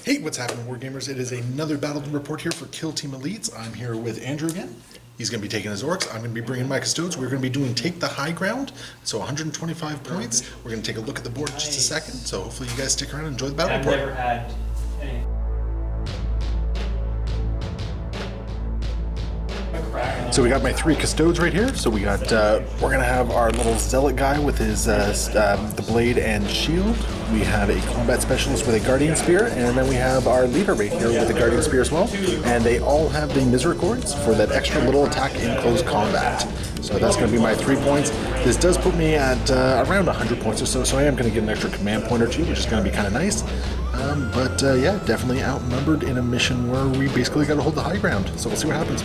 Hey, what's happening, Wargamers? It is another Battle Report here for Killteam Elites. I'm here with Andrew again. He's going to be taking his Orks. I'm going to be bringing my Custodes. We're going to be doing Take the High Ground, so 125 points. We're going to take a look at the board in just a second, so hopefully you guys stick around and enjoy the Battle Report. I've never had any. So we got my 3 Custodes right here. So we got, we're gonna have our little Zealot guy with his, the blade and shield. We have a Combat Specialist with a Guardian Spear, and then we have our Leader right here with a Guardian Spear as well. And they all have the Misericords for that extra little attack in close combat. So that's gonna be my 3 points. This does put me at around 100 points or so, so I am gonna get an extra command point or 2, which is gonna be kind of nice. But yeah, definitely outnumbered in a mission where we basically gotta hold the high ground. So we'll see what happens.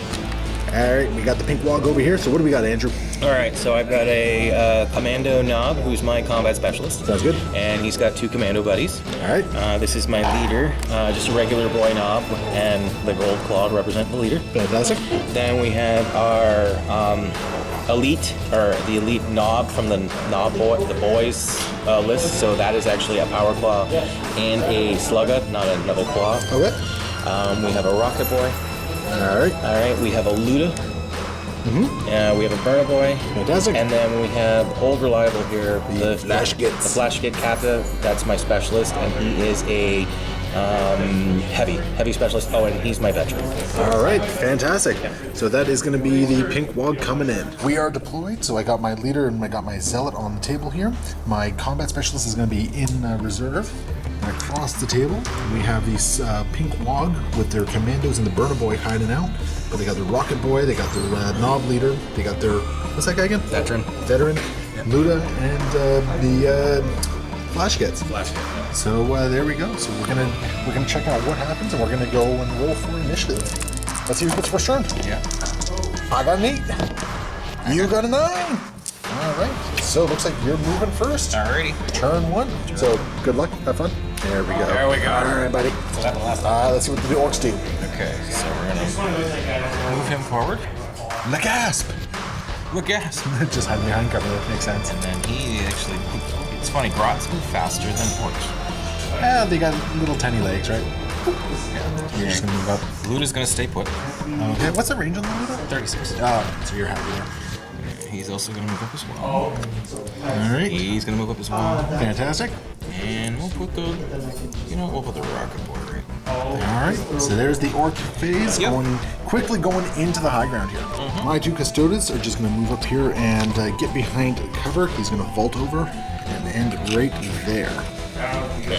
Alright, we got the pink WAAGHH over here, so what do we got, Andrew? Alright, so I've got a Commando Knob, who's my combat specialist. Sounds good. And he's got 2 Commando buddies. Alright. This is my leader, just a regular boy knob, and the gold claw to represent the leader. Fantastic. Then we have our elite, or the elite knob from the the boys list, so that is actually a power claw and a slugga, not another claw. Okay. We have a rocket boy. Alright, we have a Luda. We have a Burner Boy. Fantastic. And then we have old reliable here, the Flash Gits. The Flash Git Kappa. That's my specialist, and he is a heavy specialist. Oh, and he's my veteran. Alright, fantastic. So that is going to be the pink WAAGHH coming in. We are deployed, so I got my leader and I got my Zealot on the table here. My combat specialist is going to be in reserve. And across the table, we have these pink WAAGHH with their commandos and the Burner Boy hiding out. But they got their Rocket Boy, they got their Knob Leader, they got their, what's that guy again? Veteran, Luda, and the Flash Gits. So there we go. So we're gonna check out what happens, and we're gonna go and roll for initiative. Let's see who gets first turn. Yeah. I got an 8. You got a 9. All right. So it looks like you're moving first. Alrighty. Turn 1. So good luck. Have fun. There we go. There we go. All right, buddy. Let's see what the Orks do. Okay, so we're gonna move him forward. La gasp. Just hide behind cover. That makes sense. And then he actually, it's funny, Grots move faster than Orks. Yeah, they got little tiny legs, right? Yeah. You're just gonna move up. Luda's gonna stay put. Okay. What's the range on the Luda? 36. Oh, so you're happy there. He's also gonna move up as well. All right. He's gonna move up as well. Fantastic. And we'll put the, we'll put the rocket board right. All right. So there's the Ork phase, quickly going into the high ground here. My 2 Custodes are just going to move up here and get behind cover. He's going to vault over and end right there.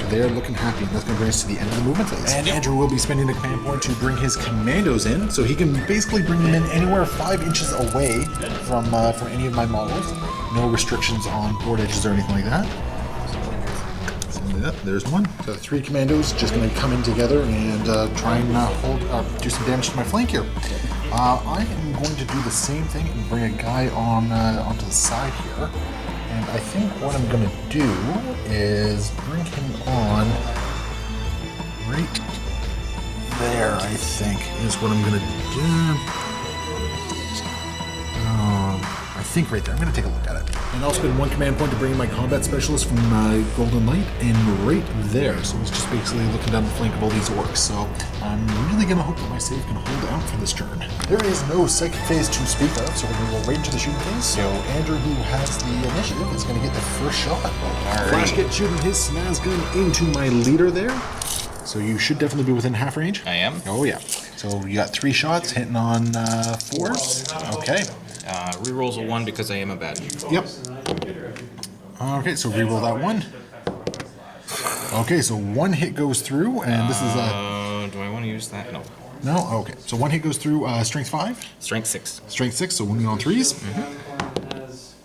They're looking happy. That's going to bring us to the end of the movement phase. And Andrew will be spending the command point to bring his commandos in, so he can basically bring them in anywhere 5 inches away from any of my models. No restrictions on board edges or anything like that. There's one. So 3 commandos just going to come in together and try and do some damage to my flank here. I am going to do the same thing and bring a guy onto the side here. And I think what I'm going to do is bring him on right there, I think, is what I'm going to do. I think right there. I'm going to take a look at it. And I'll spend 1 command point to bring in my combat specialist from Golden Light, and right there. So he's just basically looking down the flank of all these Orks. So I'm really going to hope that my save can hold out for this turn. There is no second phase to speak of, so we're going to go right into the shooting phase. So Andrew, who has the initiative, is going to get the first shot. Flash Git shooting his snaz gun into my leader there. So you should definitely be within half range. I am. Oh yeah. So you got 3 shots hitting on 4s. Okay. Rerolls a 1 because I am a bad. Yep. Okay, so reroll that 1. Okay, so 1 hit goes through, and this is do I want to use that? No. No? Okay, so 1 hit goes through, strength 5? Strength 6. Strength 6, so wounding on 3s.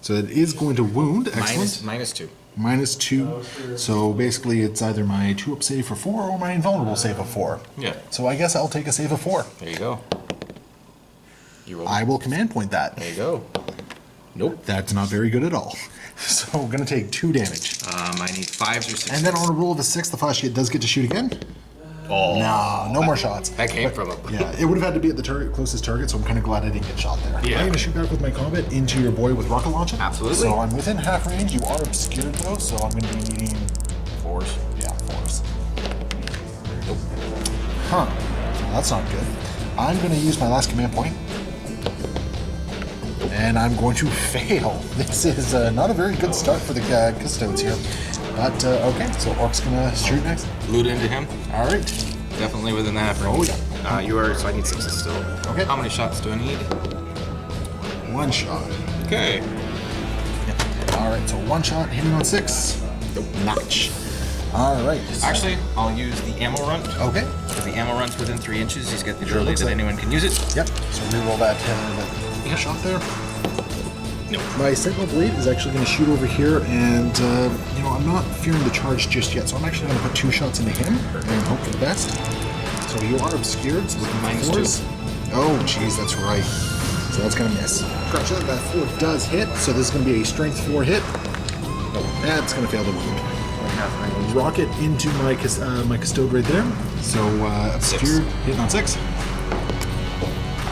So it is going to wound. Excellent. Minus 2. Minus 2. So basically it's either my 2-up save for 4 or my invulnerable save of 4. Yeah. So I guess I'll take a save of 4. There you go. I will command point that. There you go. Nope. That's not very good at all. So we're going to take 2 damage. I need 5s or 6s. And then on a roll of a 6, the Flash Git does get to shoot again. Oh. No more shots. That came from him. Yeah, it would have had to be at the closest target, so I'm kind of glad I didn't get shot there. Yeah. I'm going to shoot back with my combat into your boy with rocket launcher. Absolutely. So I'm within half range. You are obscured though, so I'm going to be needing 4s. Yeah, 4s. Nope. Huh. Well, that's not good. I'm going to use my last command point. And I'm going to fail. This is not a very good start for the Custodes here. But, okay, so Ork's going to shoot next. Loot into him. All right. Definitely within the half range. Oh, yeah. You are, so I need 6s still. Okay. How many shots do I need? 1 shot. Okay. Yep. All right, so 1 shot, hitting on 6. Nope. Notch. All right. So. Actually, I'll use the ammo run. Okay. Because the ammo run's within 3 inches. He's got the Sure ability that anyone can use it. Yep. So reroll that shot there. Nope. My Sentinel Blade is actually going to shoot over here, and, you know, I'm not fearing the charge just yet, so I'm actually going to put 2 shots into him and hope for the best. So you are obscured, so looking Minus 4s. Oh, jeez, that's right. So that's going to miss. Gotcha, that 4 does hit, so this is going to be a Strength 4 hit. Oh, that's going to fail the wound. Rocket into my Custode right there. So, obscured, hitting on 6.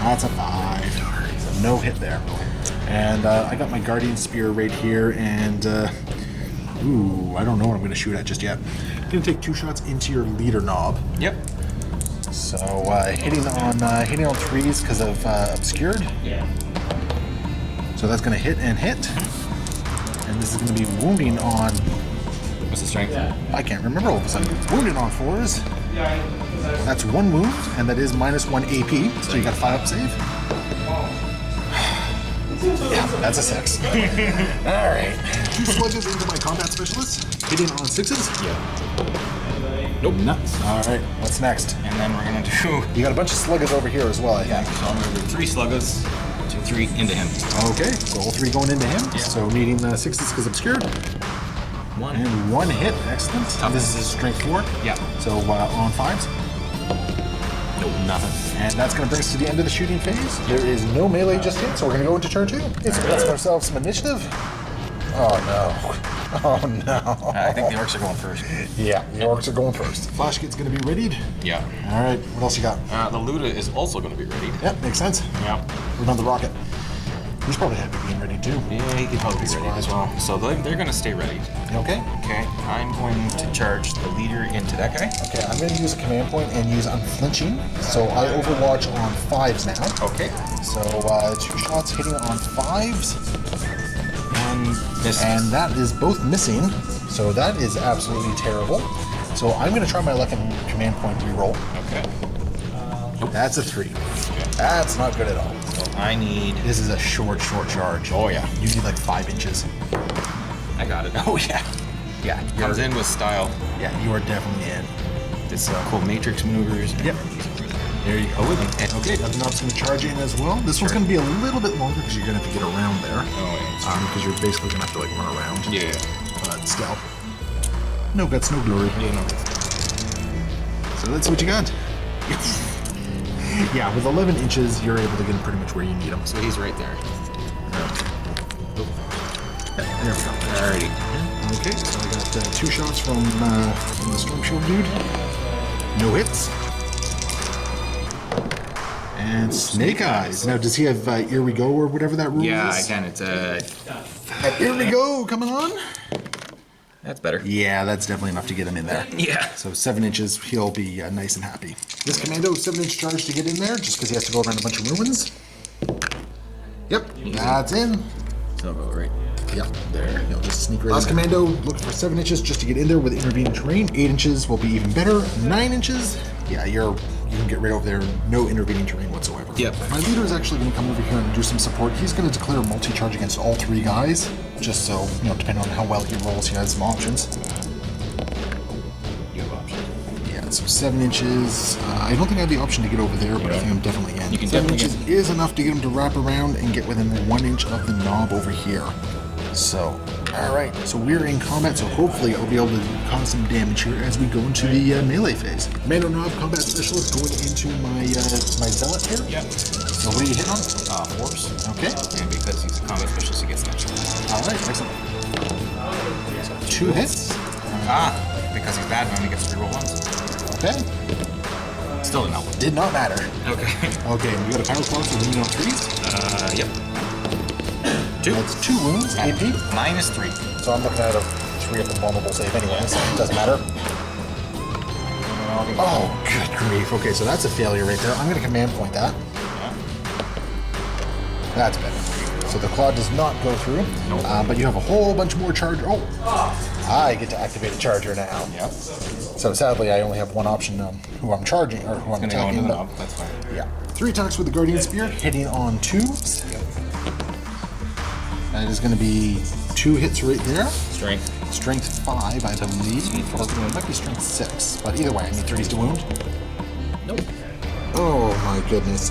That's a 5. So no hit there. And I got my Guardian Spear right here, and ooh, I don't know what I'm going to shoot at just yet. I'm going to take 2 shots into your leader knob. Yep. So hitting on 3s because of obscured. Yeah. So that's going to hit and hit, and this is going to be wounding on. What's the strength? I can't remember all of a sudden. Wounding on 4s. That's 1 wound, and that is -1 AP. So you got a 5-up save. Yeah, that's a 6. Alright. 2 sludges into my combat specialist, hitting on 6s. Yeah. Nope. Nuts. Alright, what's next? And then we're gonna do. You got a bunch of sluggers over here as well, I think. So I'm gonna do 3 sluggers, 2, 3 into him. Okay, so all 3 going into him. Yeah. So needing 6s because obscured. 1. And 1 hit, excellent. This is strength 4. Yeah. So on 5s. Nope, nothing. And that's going to bring us to the end of the shooting phase. There is no melee just yet, so we're going to go into turn 2. Let's get ourselves some initiative. Oh no. Oh no. I think the Orks are going first. Yeah, the Orks are going first. Flash kit's going to be readied. Yeah. Alright, what else you got? The Luda is also going to be ready. Yep, makes sense. Yeah. What about the rocket? He's probably happy being ready too. Yeah, he can probably be ready as well. So they're going to stay ready. Okay. Okay, I'm going to charge the leader into that guy. Okay, I'm going to use a command point and use unflinching. So I overwatch on 5s now. Okay. So 2 shots hitting on 5s. And this. And that is both missing. So that is absolutely terrible. So I'm going to try my luck and command point reroll. Okay. That's a 3. Okay. That's not good at all. So I need. This is a short charge. Oh yeah. You need like 5 inches. I got it. Oh yeah. Yeah. Comes in with style. Yeah, you are definitely in. This cool matrix maneuvers. Yep. There you go. Okay, that knob's going to charge in as well. This one's going to be a little bit longer because you're going to have to get around there. Oh yeah. Because you're basically going to have to like run around. Yeah. But still. No guts, no glory. Yeah, no. So that's what you got. Yeah, with 11 inches, you're able to get him pretty much where you need him. So he's right there. There we go. Alrighty. Okay, so I got 2 shots from the Storm Shield dude. No hits. And Snake Eyes. Now, does he have Here We Go or whatever that rule Yeah, is? again, it's Here We Go coming on. That's better. Yeah, that's definitely enough to get him in there. Yeah. So 7 inches, he'll be nice and happy. This commando, 7-inch charge to get in there, just because he has to go around a bunch of ruins. Yep, that's in. So I'll go right. Yep, there. He'll just sneak right in. Last commando, looking for 7 inches just to get in there with intervening terrain. 8 inches will be even better. 9 inches, yeah, you can get right over there. No intervening terrain whatsoever. Yep. My leader is actually going to come over here and do some support. He's going to declare multi-charge against all 3 guys, just so, you know, depending on how well he rolls, he has some options. You have options. Yeah, so 7 inches. I don't think I have the option to get over there, but I think I'm definitely in. You can 7 definitely inches is enough to get him to wrap around and get within 1 inch of the knob over here. So, alright, so we're in combat, so hopefully I'll be able to cause some damage here as we go into the melee phase. Commando knob, combat specialist, going into my zealot here. Yep. So what are you hitting on? 4s. Okay. And because he's a combat specialist, he gets that. Alright, excellent. So 2 hits. Because he's bad, man, he gets to reroll 1s. Okay. Still didn't help. Did not matter. Okay. Okay, we got a power claw, so leaning on 3s. Yep. 2. That's 2 wounds, AP. -3. So I'm looking at a 3 of the vulnerable save anyway, so it doesn't matter. Oh, good grief. Okay, so that's a failure right there. I'm going to command point that. That's better. So the claw does not go through, but you have a whole bunch more charge. Oh, I get to activate a charger now. Yep. So sadly, I only have one option on who I'm charging or who I'm attacking. Go into the that's fine. Yeah. 3 attacks with the Guardian Spear, hitting on 2s. That is going to be 2 hits right there. Strength. Strength 5, I believe. It might be strength 6, but either way, I need 3s to wound. Nope. Oh my goodness.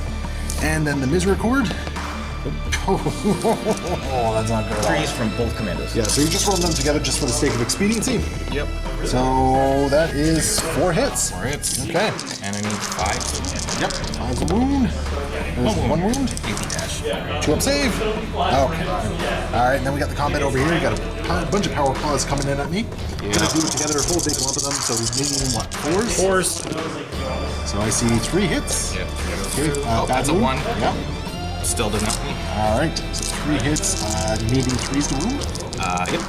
And then the Misericord. Oh, that's not good at all. 3s from both commandos. Yeah, so you just roll them together just for the sake of expediency. Yep. So that is 4 hits. 4 hits. Okay. And I need 5. Yep. 5's a wound. There's 1 wound. AP dash. 2 up save. Okay. Alright, and then we got the combat over here. We got a bunch of power claws coming in at me. Gonna do it together, a whole big lump of them. So he's needing what? 4s? 4s. So I see 3 hits. Yep. Okay. That's a wound. 1. Yep. Still does not. Alright, so 3 hits, needing 3s to wound. Yep.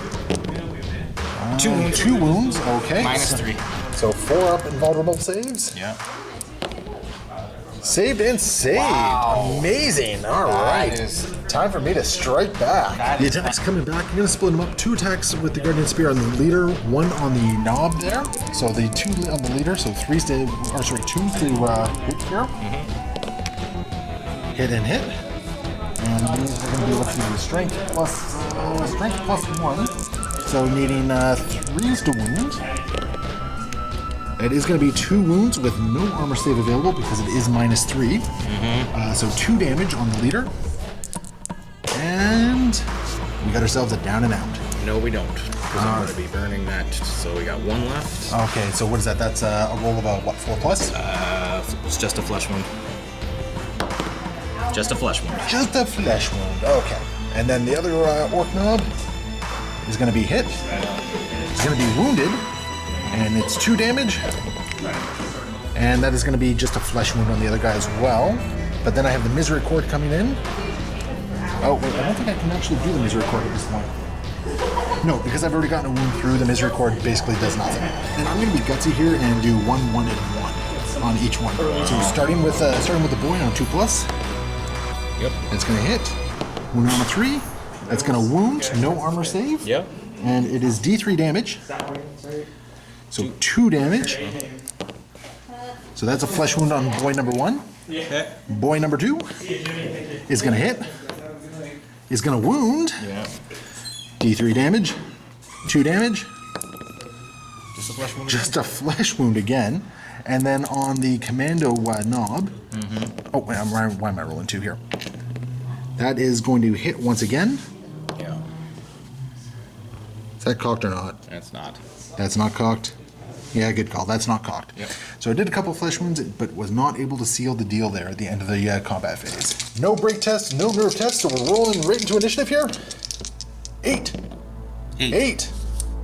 2 wounds. 2 wounds, okay. Minus 3. So 4 up invulnerable saves. Yeah. Saved and saved. Wow. Amazing. All right. That is- Time for me to strike back. The attack's coming back. You're going to split them up. 2 attacks with the Guardian Spear on the leader, 1 on the knob there. So the 2 on the leader, so 2 to hit here. Hit and hit. And these are going to be what's the strength plus 1. So needing 3s to wound. It is going to be 2 wounds with no armor save available because it is minus 3. So 2 damage on the leader. And we got ourselves a down and out. No, we don't. Because I'm going to be burning that. So we got 1 left. Okay, so what is that? That's a roll of a, what, 4 plus? It's just a flesh wound. Just a flesh wound. Just a flesh wound. Okay. And then the other orc knob is going to be hit. He's going to be wounded. And it's 2 damage. And that is going to be just a flesh wound on the other guy as well. But then I have the Misericord coming in. Oh, wait, I don't think I can actually do the Misericord at this point. No, because I've already gotten a wound through, the Misericord basically does nothing. And I'm going to be gutsy here and do 1, 1, and 1 on each one. So starting with the boy on 2 plus. Yep. It's going to hit. Wound on a 3. That's going to wound. No armor save. Yep. And it is D3 damage. So 2 damage. So that's a flesh wound on boy number 1. Boy number 2 is going to hit. Is going to wound. Yeah. D3 damage. 2 damage. Just a flesh wound. Just a flesh wound again. And then on the commando knob. Oh, wait, why am I rolling 2 here? That is going to hit once again. Yeah. Is that cocked or not? That's not. That's not cocked. Yeah, good call. That's not cocked. Yep. So I did a couple of flesh wounds, but was not able to seal the deal there at the end of the combat phase. No break test, no nerve test, so we're rolling right into initiative here. 8. 8.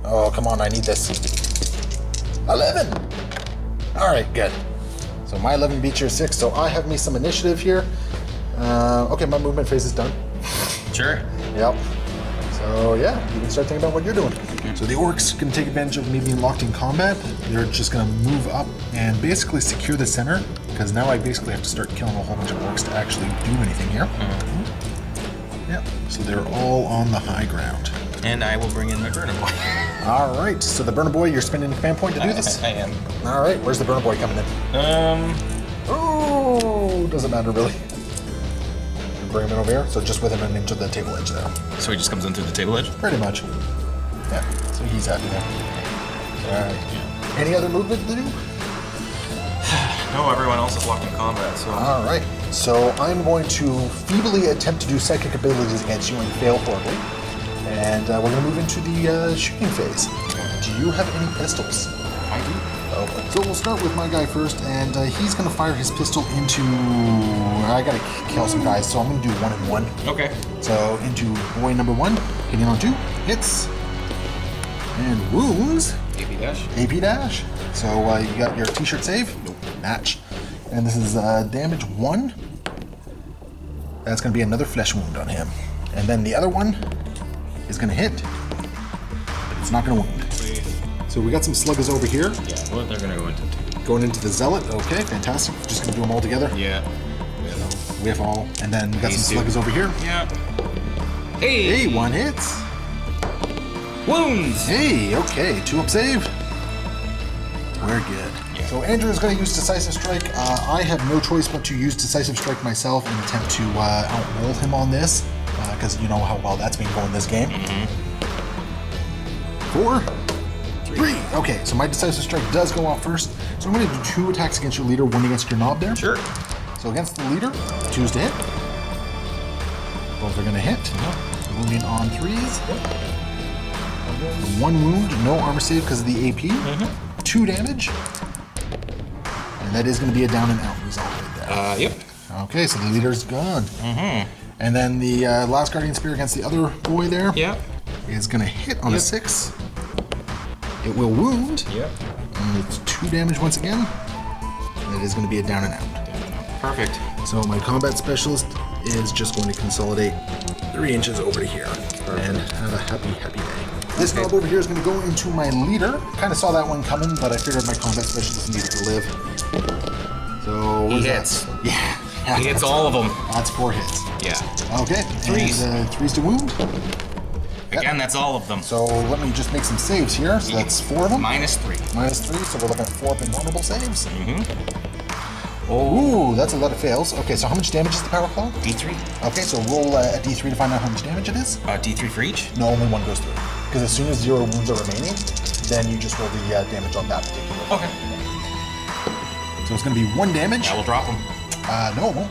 Oh, come on, I need this. 11. All right, good. So my 11 beats your 6, so I have me some initiative here. Okay, my movement phase is done. Sure. Yep. So yeah, you can start thinking about what you're doing. So the orcs can take advantage of me being locked in combat. They're just going to move up and basically secure the center, because now I basically have to start killing a whole bunch of orcs to actually do anything here. Yep. So they're all on the high ground. And I will bring in my burner boy. All right. So the burner boy, you're spending a command point to do this. I am. All right. Where's the burner boy coming in? Oh, doesn't matter really. Bring him in over here. So just with him and into the table edge there. So he just comes in through the table edge? Pretty much. Yeah. So he's happy there. All right. Any other movement to do? No, everyone else is locked in combat, so... All right. So I'm going to feebly attempt to do psychic abilities against you and fail horribly. And we're going to move into the shooting phase. Do you have any pistols? I do. Okay. So we'll start with my guy first, and he's going to fire his pistol into... I got to kill some guys, so I'm going to do 1 and 1. Okay. So into boy number 1, hitting on 2, hits, and wounds. AP dash. AP dash. So you got your t-shirt save. Nope. Match. And this is damage 1. That's going to be another flesh wound on him. And then the other one is going to hit, but it's not going to wound. So we got some sluggers over here. Yeah, well, they're going to go into 2. Going into the Zealot. Okay, fantastic. Just gonna do them all together. Yeah. We have all, and then we got some sluggers over here. Yeah. Hey! Hey, 1 hits. Wounds! Hey, okay, 2-up save. We're good. Yeah. So Andrew is going to use Decisive Strike. I have no choice but to use Decisive Strike myself in an attempt to outroll him on this, because you know how well that's been going this game. 4, 3. Okay, so my Decisive Strike does go off first. So I'm going to do 2 attacks against your leader, 1 against your knob there. Sure. So against the leader, choose to hit. Both are going to hit. Wounding on 3s. 1 wound, no armor save because of the AP. 2 damage. And that is going to be a down and out result right there. Yep. Okay, so the leader's gone. And then the last Guardian Spear against the other boy there is going to hit on a 6. It will wound. Yep. And it's 2 damage once again. And it is going to be a down and out. Perfect. So my combat specialist is just going to consolidate 3 inches over to here. And have a happy, happy day. This knob over here is going to go into my leader. Kind of saw that one coming, but I figured my combat specialist needed to live. So He hits. That? Yeah. He hits all of them. That's 4 hits. Yeah. Okay. 3s. And, 3s to wound. Again, that's all of them. So let me just make some saves here. So that's 4 of them. -3. -3. So we're looking at 4 up invulnerable saves. Ooh, that's a lot of fails. Okay, so how much damage is the Power Claw? D3. Okay, so roll a D3 to find out how much damage it is. D3 for each? No, only 1 goes through. Because as soon as 0 wounds are remaining, then you just roll the damage on that particular one. Okay. So it's going to be 1 damage. I will drop him. No, it won't.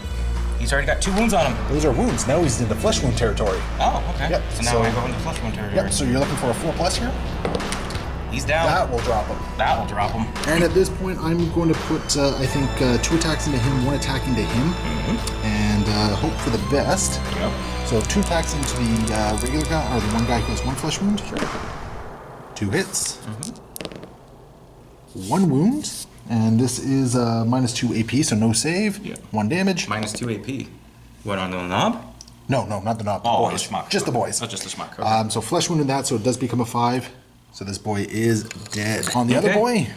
He's already got 2 wounds on him. Those are wounds. Now he's into flesh wound territory. Oh, okay. Yep, So now I go into flesh wound territory. Yep, so you're looking for a 4+ here? He's down. That will drop him. That will drop him. And at this point, I'm going to put, I think, 2 attacks into him, 1 attack into him, and hope for the best. Yep. So 2 attacks into the regular guy, or the one guy who has 1 flesh wound. Sure. 2 hits. 1 wound, and this is -2 AP, so no save. Yeah. 1 damage. -2 AP. What, on the knob? No, not the knob. The Oh, boys. the schmuck. Just the boys. Oh, just the schmuck. Okay. So flesh wound in that, so it does become a 5. So this boy is dead. On the other Okay. boy,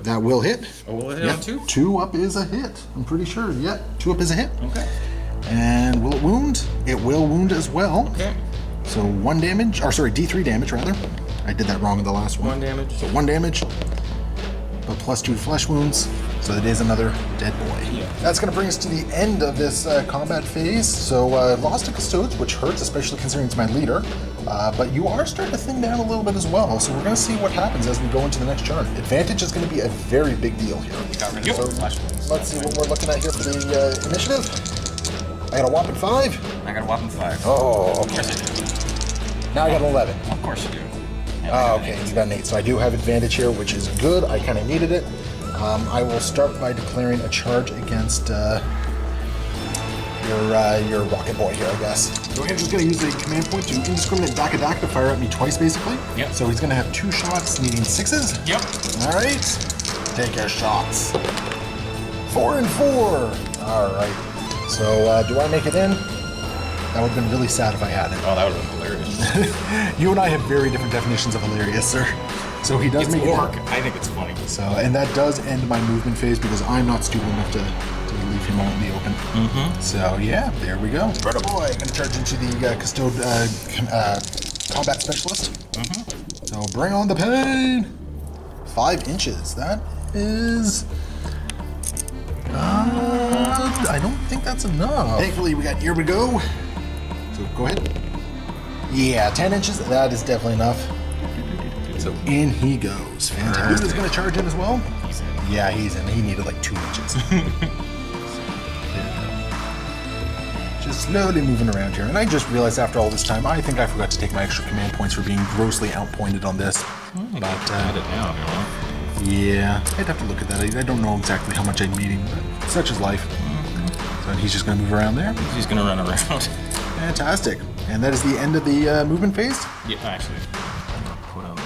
that will hit. Oh, will it hit on 2? 2 up is a hit. I'm pretty sure. Yeah, 2 up is a hit. Okay. And will it wound? It will wound as well. Okay. So 1 damage, or sorry, D3 damage rather. I did that wrong in the last one. 1 damage. So 1 damage, but +2 flesh wounds. So it is another dead boy. Yeah. That's going to bring us to the end of this combat phase. So lost to Custodes, which hurts, especially considering it's my leader. But you are starting to thin down a little bit as well. So we're going to see what happens as we go into the next turn. Advantage is going to be a very big deal here. Yep. So let's see what we're looking at here for the initiative. I got a whopping 5. I got a whopping 5. Oh, Of okay. course I do. Now I got 11. Of course you do. Oh, okay, you got an 8. So I do have advantage here, which is good. I kind of needed it. I will start by declaring a charge against your rocket boy here, I guess. So Andrew's going to use a command point to indiscriminate Dak to fire at me twice, basically. Yep. So he's going to have 2 shots, needing 6s. Yep. All right. Take your shots. 4 and 4. All right. So do I make it in? That would have been really sad if I hadn't. Oh, that would have been hilarious. You and I have very different definitions of hilarious, sir. So he does It's make it work. in. I think it's funny. So, and that does end my movement phase because I'm not stupid enough to leave him out in the open. So yeah, there we go. Brother boy, gonna charge into the Custode combat specialist. So bring on the pain. 5 inches. That is. I don't think that's enough. Thankfully, we got here we go. So go ahead. Yeah, 10 inches. That is definitely enough. So in he goes. Fantastic. Luke is going to charge in as well. He's in. Yeah, he's in. He needed like 2 inches. Just slowly moving around here. And I just realized after all this time, I think I forgot to take my extra command points for being grossly outpointed on this. But add it now, you know. Yeah, I'd have to look at that. I don't know exactly how much I'm needing, but such is life. So he's just going to move around there. He's gonna run around. Fantastic. And that is the end of the movement phase. Yeah, actually. Put him.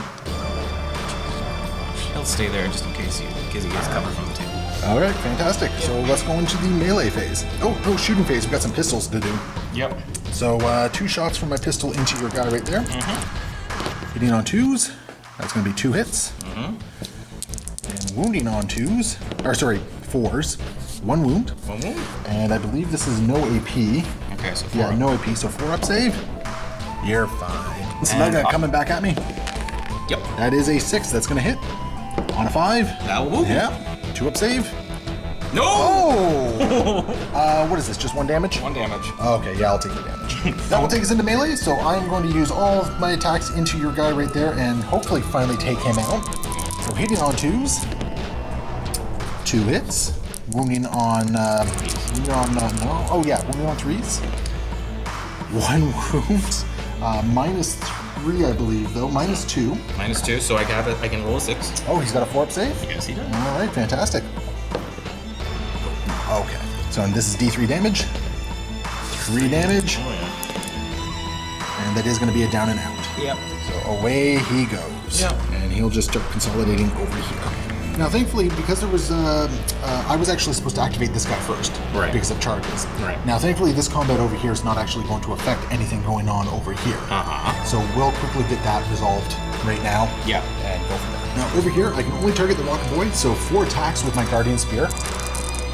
He'll stay there just in case he gets cover from the table. All right, fantastic. So let's go into the melee phase. Oh, no, shooting phase. We've got some pistols to do. Yep. So 2 shots from my pistol into your guy right there. Hitting on 2s. That's going to be 2 hits. And wounding on 2s, or sorry, 4s. 1 wound. 1 wound. And I believe this is no AP. Okay, so 4 Yeah, up. no AP, so 4 up save. You're fine. Slugga coming back at me. Yep. That is a 6. That's going to hit. On a 5. That will. Yeah. 2 up save. No! Oh! What is this? Just 1 damage? 1 damage. Okay, yeah, I'll take the damage. That will take us into melee, so I'm going to use all of my attacks into your guy right there and hopefully finally take him out. So hitting on 2s. 2 hits. Wounding on, no. Oh yeah, wounding on 3s. 1 wound. Minus 3, I believe, though. Minus 2. Minus 2, so I can roll a 6. Oh, he's got a 4 up save? Yes, he does. All right, fantastic. Okay, so and this is D3 damage. 3 damage. Oh, yeah. And that is going to be a down and out. Yep. So away he goes. Yep. And he'll just start consolidating over here. Now, thankfully, because there was, I was actually supposed to activate this guy first. Right. Because of charges. Right. Now, thankfully, this combat over here is not actually going to affect anything going on over here. Uh-huh. So we'll quickly get that resolved right now. Yeah. And go from there. Now, over here, I can only target the Rocket Boy, so 4 attacks with my Guardian Spear.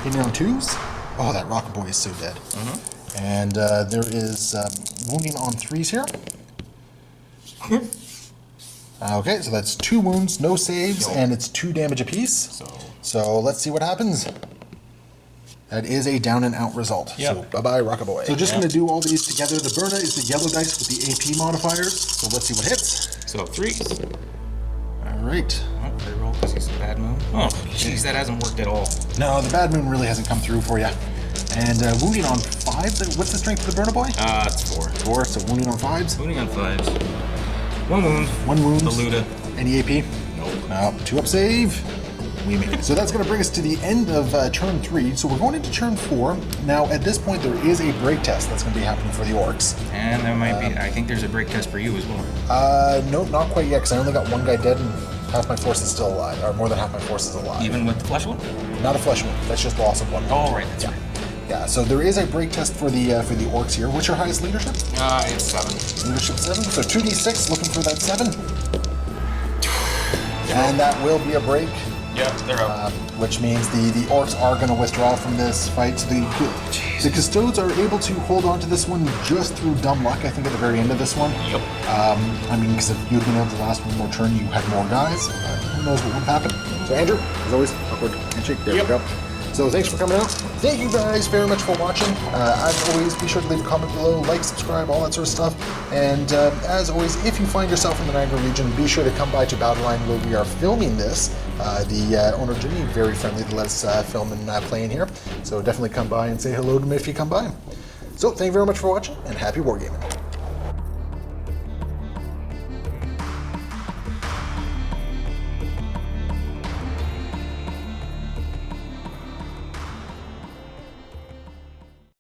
Hitting on 2s. Oh, that Rocket Boy is so dead. Mm-hmm. And there is wounding on 3s here. Okay, so that's 2 wounds, no saves, and it's 2 damage apiece. So let's see what happens. That is a down and out result. Yep. So bye-bye, Rocket Boy. So just going to do all these together. The Burna is the yellow dice with the AP modifiers. So let's see what hits. So 3s. All right. Oh, they roll because he's a bad moon. Oh, jeez, that hasn't worked at all. No, the bad moon really hasn't come through for you. And wounding on 5s. What's the strength of the Burna Boy? It's 4. 4, so wounding on 5s. Wounding on 5s. 1 wound. 1 wound. The Luda. Any AP? Nope. No. 2 up save. We make it. So that's going to bring us to the end of turn 3. So we're going into turn 4. Now, at this point, there is a break test that's going to be happening for the Orks. And there might be, I think there's a break test for you as well. Nope, not quite yet, because I only got 1 guy dead and half my force is still alive, or more than half my force is alive. Even with the flesh one? Not a flesh one. That's just loss of 1. Oh, right, that's yeah. right. Yeah, so there is a break test for the Orks here. What's your highest leadership? It's 7. Leadership 7. So 2d6, looking for that 7. And that will be a break. Yep, they're up. Which means the Orks are going to withdraw from this fight. So the Custodes are able to hold on to this one just through dumb luck, I think, at the very end of this one. Yep. I mean, because if you'd been able to last one more turn, you had more guys. Who knows what would happen. So, Andrew, as always, awkward handshake. There we go. So thanks for coming out. Thank you guys very much for watching. As always, be sure to leave a comment below, like, subscribe, all that sort of stuff. And as always, if you find yourself in the Niagara region, be sure to come by to Battleline where we are filming this. The owner Jimmy, very friendly to let us film and play in here. So definitely come by and say hello to me if you come by. So thank you very much for watching, and happy wargaming.